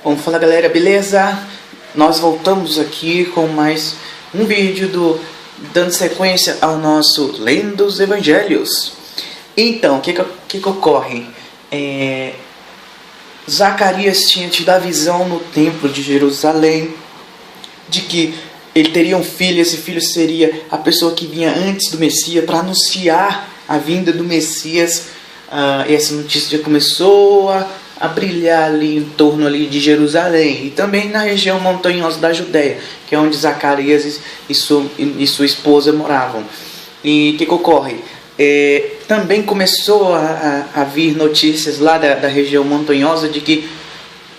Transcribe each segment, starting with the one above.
Vamos falar, galera, beleza? Nós voltamos aqui com mais um vídeo dando sequência ao nosso Lendo os Evangelhos. Então, o que ocorre? Zacarias tinha tido a visão no templo de Jerusalém de que ele teria um filho, esse filho seria a pessoa que vinha antes do Messias para anunciar a vinda do Messias. E essa notícia já começou a brilhar ali em torno ali de Jerusalém e também na região montanhosa da Judéia, que é onde Zacarias e sua esposa moravam. E o que ocorre? Também começou a vir notícias lá da região montanhosa de que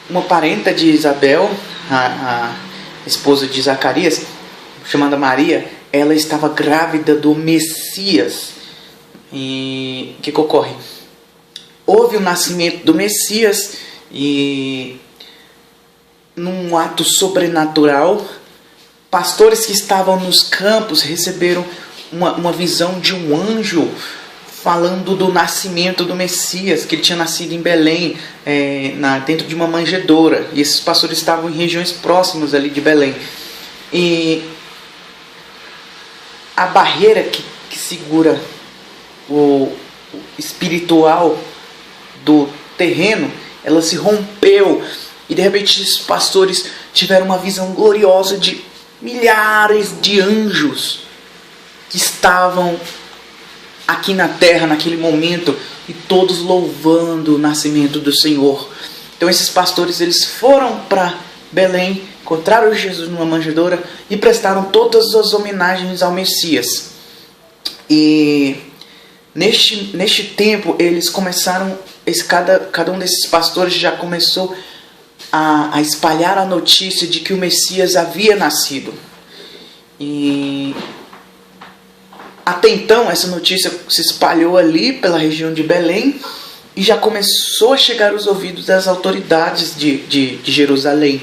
uma parenta de Isabel, a esposa de Zacarias, chamada Maria, ela estava grávida do Messias. E o que ocorre? Houve o nascimento do Messias e, num ato sobrenatural, pastores que estavam nos campos receberam uma visão de um anjo falando do nascimento do Messias, que ele tinha nascido em Belém, dentro de uma manjedoura. E esses pastores estavam em regiões próximas ali de Belém. E a barreira que segura o espiritual do terreno, ela se rompeu. E de repente os pastores tiveram uma visão gloriosa de milhares de anjos que estavam aqui na terra naquele momento, e todos louvando o nascimento do Senhor. Então esses pastores, eles foram para Belém, encontraram Jesus numa manjedoura e prestaram todas as homenagens ao Messias. E neste tempo eles começaram, cada um desses pastores já começou a espalhar a notícia de que o Messias havia nascido. E até então essa notícia se espalhou ali pela região de Belém e já começou a chegar aos ouvidos das autoridades de Jerusalém.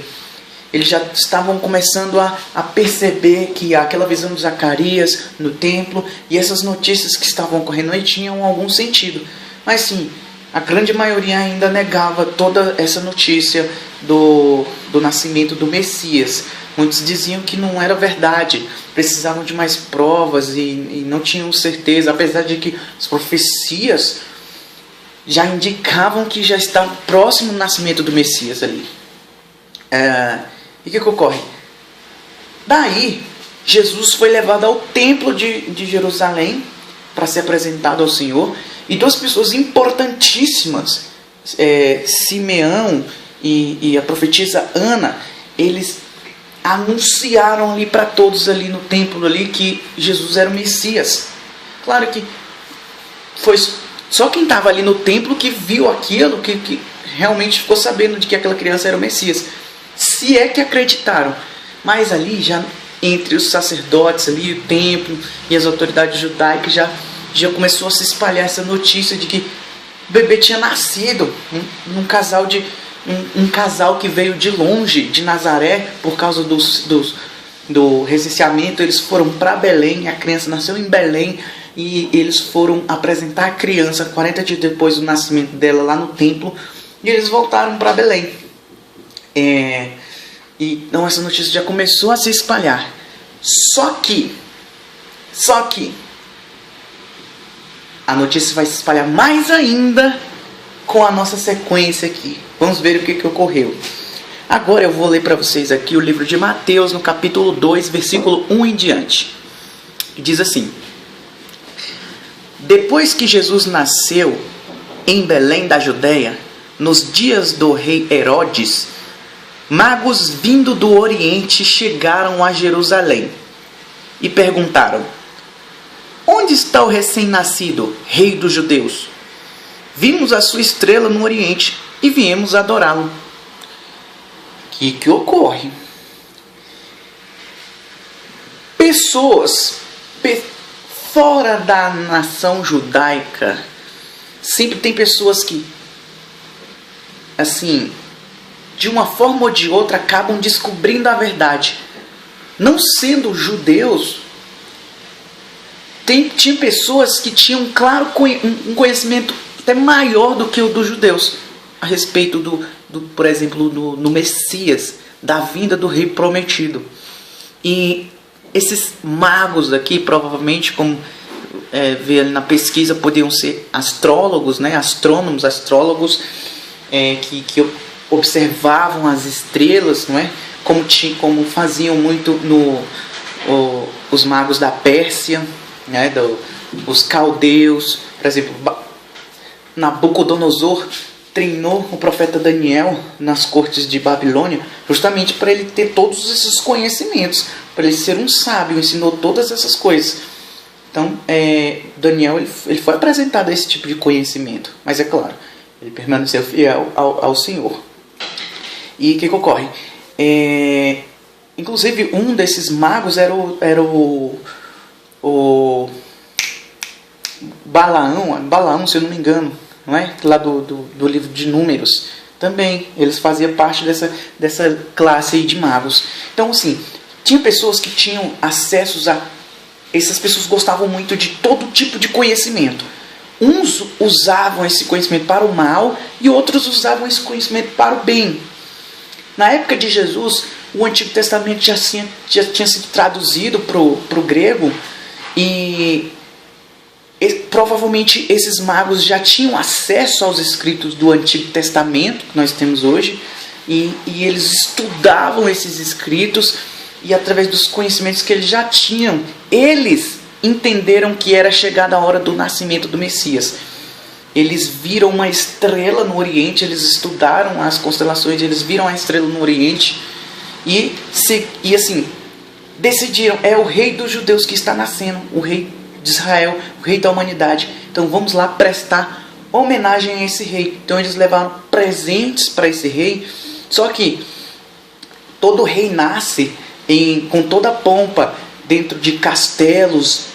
Eles já estavam começando a perceber que aquela visão de Zacarias no templo e essas notícias que estavam ocorrendo aí tinham algum sentido. Mas sim, a grande maioria ainda negava toda essa notícia do nascimento do Messias. Muitos diziam que não era verdade, precisavam de mais provas e não tinham certeza, apesar de que as profecias já indicavam que já estava próximo do nascimento do Messias ali. E o que ocorre? Daí, Jesus foi levado ao templo de Jerusalém para ser apresentado ao Senhor. E duas pessoas importantíssimas, Simeão e a profetisa Ana, eles anunciaram ali para todos ali no templo ali que Jesus era o Messias. Claro que foi só quem estava ali no templo que viu aquilo, que realmente ficou sabendo de que aquela criança era o Messias. Se é que acreditaram. Mas ali, já entre os sacerdotes ali, o templo e as autoridades judaicas, já começou a se espalhar essa notícia de que o bebê tinha nascido num casal um casal que veio de longe, de Nazaré, por causa do recenseamento. Eles foram para Belém, a criança nasceu em Belém, e eles foram apresentar a criança 40 dias depois do nascimento dela lá no templo, e eles voltaram para Belém. Então essa notícia já começou a se espalhar. Só que a notícia vai se espalhar mais ainda com a nossa sequência aqui. Vamos ver o que ocorreu. Agora eu vou ler para vocês aqui o livro de Mateus, no capítulo 2, versículo 1 em diante. Diz assim: Depois que Jesus nasceu em Belém da Judéia, nos dias do rei Herodes, magos vindo do Oriente chegaram a Jerusalém e perguntaram: Onde está o recém-nascido, rei dos judeus? Vimos a sua estrela no Oriente e viemos adorá-lo. O que ocorre? Pessoas fora da nação judaica, sempre tem pessoas que, assim, de uma forma ou de outra, acabam descobrindo a verdade. Não sendo judeus, tinha pessoas que tinham um claro um conhecimento até maior do que o dos judeus a respeito por exemplo, no Messias, da vinda do rei prometido. E esses magos aqui, provavelmente, como vê ali na pesquisa, podiam ser astrólogos, né? Astrólogos que observavam as estrelas, não é? Como faziam muito os magos da Pérsia, né? Os caldeus, por exemplo, Nabucodonosor treinou o profeta Daniel nas cortes de Babilônia justamente para ele ter todos esses conhecimentos, para ele ser um sábio, ensinou todas essas coisas. Então, Daniel ele foi apresentado a esse tipo de conhecimento, mas é claro, ele permaneceu fiel ao Senhor. E o que ocorre? Inclusive, um desses magos era o Balaão, se eu não me engano, não é? Lá do livro de Números. Também, eles faziam parte dessa classe aí de magos. Então, assim, tinha pessoas que tinham acessos a... Essas pessoas gostavam muito de todo tipo de conhecimento. Uns usavam esse conhecimento para o mal e outros usavam esse conhecimento para o bem. Na época de Jesus, o Antigo Testamento já tinha sido traduzido para o grego e provavelmente esses magos já tinham acesso aos escritos do Antigo Testamento que nós temos hoje e eles estudavam esses escritos e através dos conhecimentos que eles já tinham, eles entenderam que era chegada a hora do nascimento do Messias. Eles viram uma estrela no Oriente, eles estudaram as constelações, eles viram a estrela no Oriente e assim, decidiram, é o rei dos judeus que está nascendo, o rei de Israel, o rei da humanidade. Então vamos lá prestar homenagem a esse rei. Então eles levaram presentes para esse rei. Só que todo rei nasce com toda a pompa, dentro de castelos,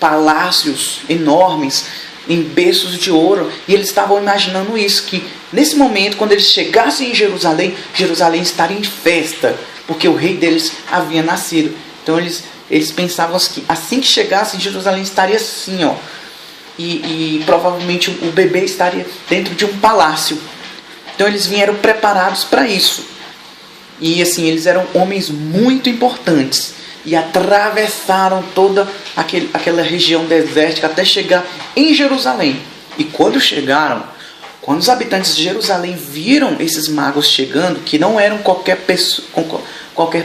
palácios enormes, em berços de ouro, e eles estavam imaginando isso, que nesse momento, quando eles chegassem em Jerusalém, Jerusalém estaria em festa, porque o rei deles havia nascido. Então eles pensavam que assim que chegassem, Jerusalém estaria assim, ó, e provavelmente o bebê estaria dentro de um palácio. Então eles vieram preparados para isso. E assim, eles eram homens muito importantes e atravessaram toda aquela região desértica até chegar em Jerusalém. E quando chegaram, quando os habitantes de Jerusalém viram esses magos chegando, que não eram qualquer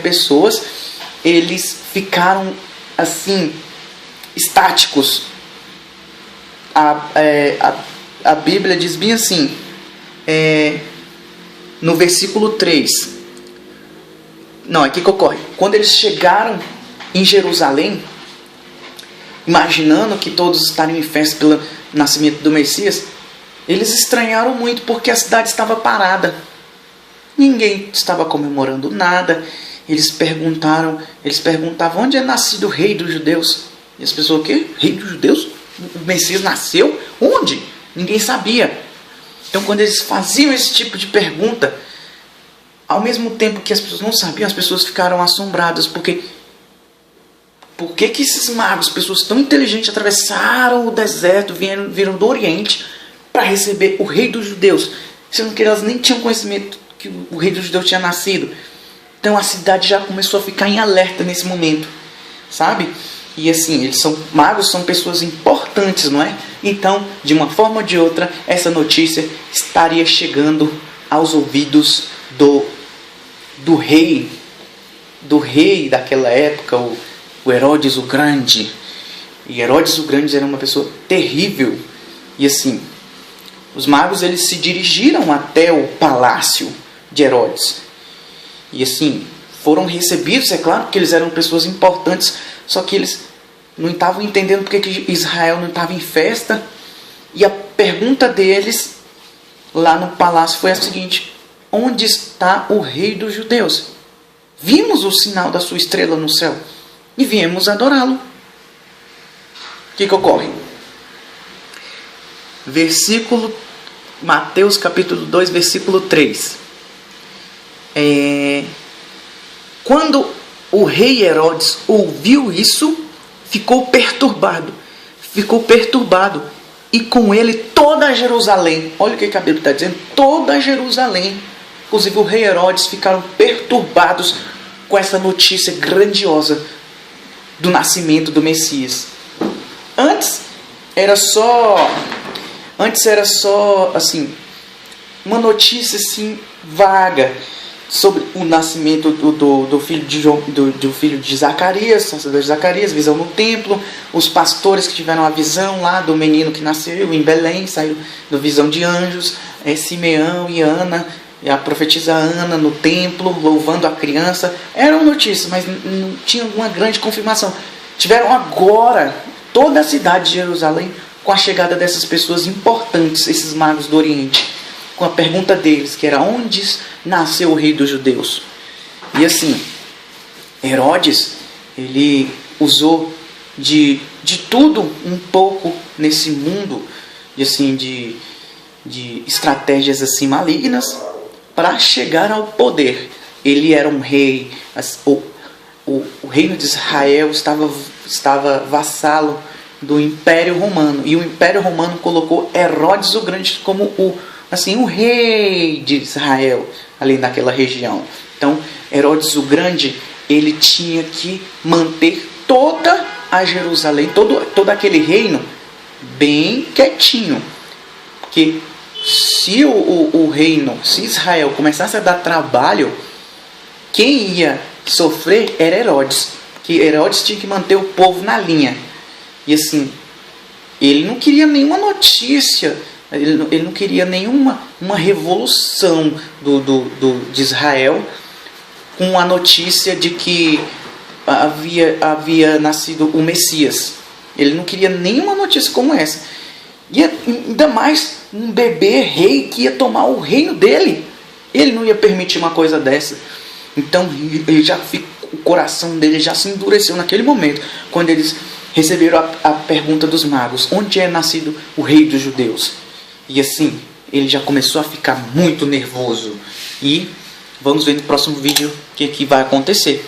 pessoas, eles ficaram assim, estáticos. A Bíblia diz bem assim, no versículo 3. Não, é que ocorre. Quando eles chegaram em Jerusalém, imaginando que todos estariam em festa pelo nascimento do Messias, eles estranharam muito porque a cidade estava parada. Ninguém estava comemorando nada. Eles perguntavam onde é nascido o rei dos judeus. E as pessoas, o quê? Rei dos judeus? O Messias nasceu? Onde? Ninguém sabia. Então quando eles faziam esse tipo de pergunta, ao mesmo tempo que as pessoas não sabiam, as pessoas ficaram assombradas, porque por que esses magos, pessoas tão inteligentes, atravessaram o deserto, viram do Oriente para receber o rei dos judeus, sendo que elas nem tinham conhecimento que o rei dos judeus tinha nascido. Então a cidade já começou a ficar em alerta nesse momento, sabe? E assim, magos são pessoas importantes, não é? Então, de uma forma ou de outra, essa notícia estaria chegando aos ouvidos do rei daquela época, o Herodes o Grande. E Herodes o Grande era uma pessoa terrível. E assim, os magos eles se dirigiram até o palácio de Herodes. E assim, foram recebidos, é claro, porque eles eram pessoas importantes, só que eles não estavam entendendo porque que Israel não estava em festa. E a pergunta deles lá no palácio foi a seguinte: onde está o rei dos judeus? Vimos o sinal da sua estrela no céu e viemos adorá-lo. O que ocorre? Mateus capítulo 2, versículo 3. Quando o rei Herodes ouviu isso, ficou perturbado, e com ele toda Jerusalém. Olha o que a Bíblia está dizendo: toda Jerusalém inclusive o rei Herodes, ficaram perturbados com essa notícia grandiosa do nascimento do Messias. Antes era só assim, uma notícia assim vaga sobre o nascimento do filho de Zacarias, sacerdote de Zacarias, visão no templo, os pastores que tiveram a visão lá do menino que nasceu em Belém, saiu da visão de anjos, Simeão e Ana, e a profetisa Ana no templo, louvando a criança. Eram notícias, mas não tinha uma grande confirmação. Tiveram agora toda a cidade de Jerusalém com a chegada dessas pessoas importantes, esses magos do Oriente, com a pergunta deles, que era: onde nasceu o rei dos judeus? E assim, Herodes, ele usou de tudo um pouco nesse mundo, de estratégias assim malignas, para chegar ao poder. Ele era um rei, o reino de Israel estava vassalo do Império Romano, e o Império Romano colocou Herodes o Grande como o rei de Israel, ali naquela região. Então, Herodes o Grande, ele tinha que manter toda a Jerusalém, todo aquele reino bem quietinho. Porque se se Israel começasse a dar trabalho, quem ia sofrer era Herodes. Que Herodes tinha que manter o povo na linha. E assim, ele não queria nenhuma notícia, ele não queria nenhuma revolução de Israel com a notícia de que havia nascido o Messias. Ele não queria nenhuma notícia como essa. E ainda mais um bebê rei que ia tomar o reino dele. Ele não ia permitir uma coisa dessa. Então o coração dele já se endureceu naquele momento, quando eles receberam a pergunta dos magos: onde é nascido o rei dos judeus? E assim, ele já começou a ficar muito nervoso. E vamos ver no próximo vídeo o que vai acontecer.